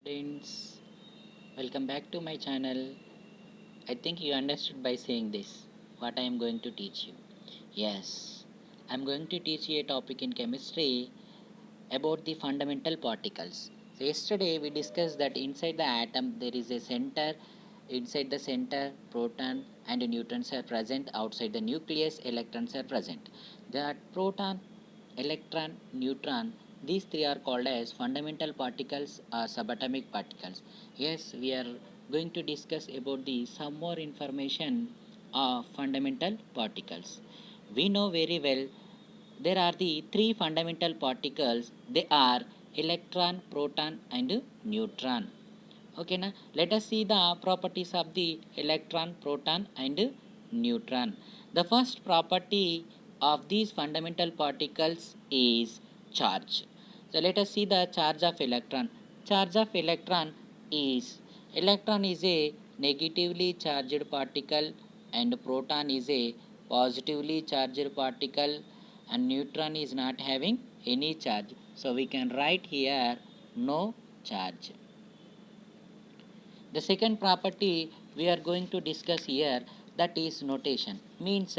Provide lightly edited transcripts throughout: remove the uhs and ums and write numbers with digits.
Friends, welcome back to my channel. I think you understood by saying this what I am going to teach you. Yes, I am going to teach you a topic in chemistry about the fundamental particles. So yesterday we discussed that inside the atom there is a center. Inside the center, proton and neutrons are present. Outside the nucleus, electrons are present. That proton, electron, neutron, these three are called as fundamental particles or subatomic particles. Yes, we are going to discuss about the some more information of fundamental particles. We know very well there are the three fundamental particles. They are electron, proton and neutron. Okay, now let us see the properties of the electron, proton and neutron. The first property of these fundamental particles is charge. So let us see the charge of electron. Charge of electron is a negatively charged particle and proton is a positively charged particle and neutron is not having any charge. So we can write here no charge. The second property we are going to discuss here, that is notation. Means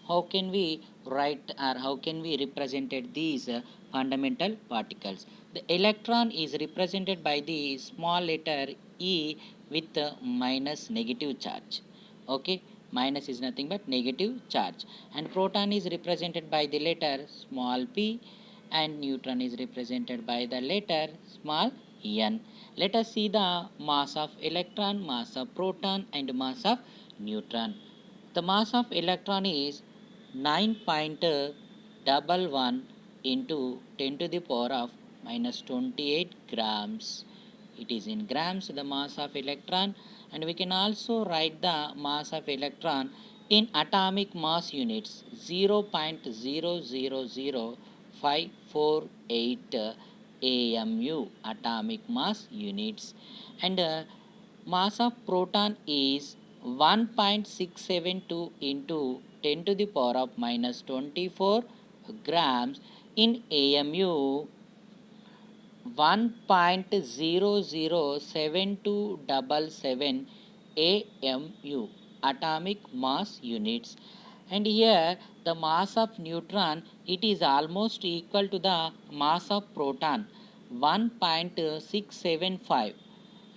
how can we write or how can we represent these fundamental particles. The electron is represented by the small letter E with minus negative charge. Okay, minus is nothing but negative charge, and proton is represented by the letter small p and neutron is represented by the letter small n. Let us see the mass of electron, mass of proton and mass of neutron. The mass of electron is 9.11 into 10 to the power of minus 28 grams. It is in grams the mass of electron, and we can also write the mass of electron in atomic mass units 0.000548 AMU atomic mass units, and mass of proton is 1.672 into 10 to the power of minus 24 grams in AMU 1.007277 AMU atomic mass units. And here the mass of neutron, it is almost equal to the mass of proton 1.675.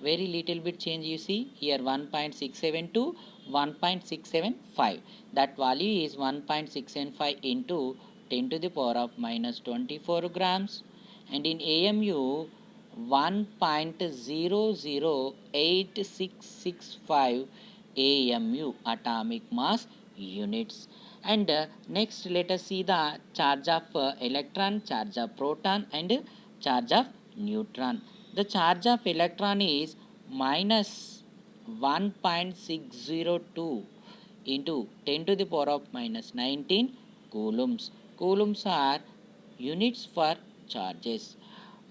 Very little bit change you see here, 1.672 to 1.675. That value is 1.675 into 10 to the power of minus 24 grams, and in AMU 1.008665 AMU atomic mass units. And next let us see the charge of electron, charge of proton and charge of neutron. The charge of electron is minus 1.602 into 10 to the power of minus 19 coulombs. Coulombs are units for charges.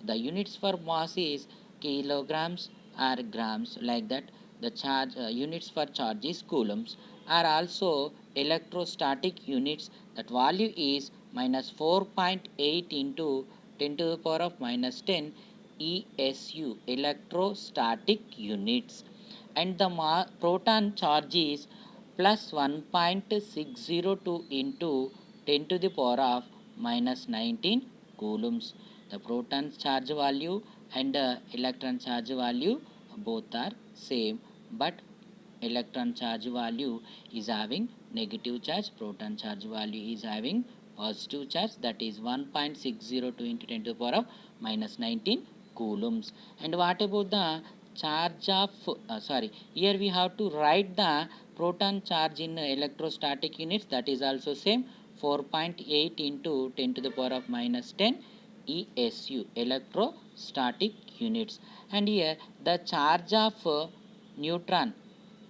The units for mass is kilograms or grams, like that. The charge units for charge is coulombs. Are also electrostatic units. That value is minus 4.8 into 10 to the power of minus 10 ESU, electrostatic units. And the proton charge is plus 1.602 into 10 to the power of minus 19 coulombs. The proton charge value and electron charge value both are same, but electron charge value is having negative charge, proton charge value is having positive charge, that is 1.602 into 10 to the power of minus 19 coulombs. And what about the charge of here we have to write the proton charge in electrostatic units, that is also same, 4.8 into 10 to the power of minus 10 ESU, electrostatic units. And here the charge of neutron,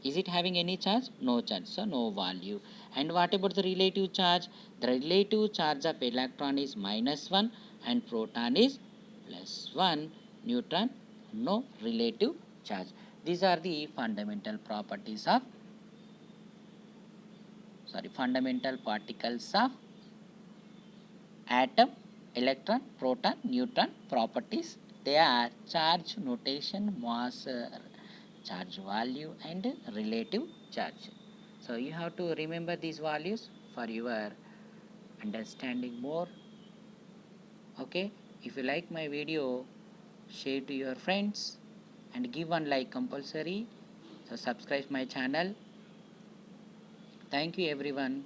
is it having any charge? No charge, so no value. And what about the relative charge? The relative charge of electron is minus 1 and proton is plus 1, neutron no relative charge. These are the fundamental properties of fundamental particles of atom, electron, proton, neutron properties. They are charge, notation, mass, charge value and relative charge. So you have to remember these values for your understanding more. Okay, if you like my video, share to your friends and give one like compulsory. So subscribe my channel. Thank you everyone.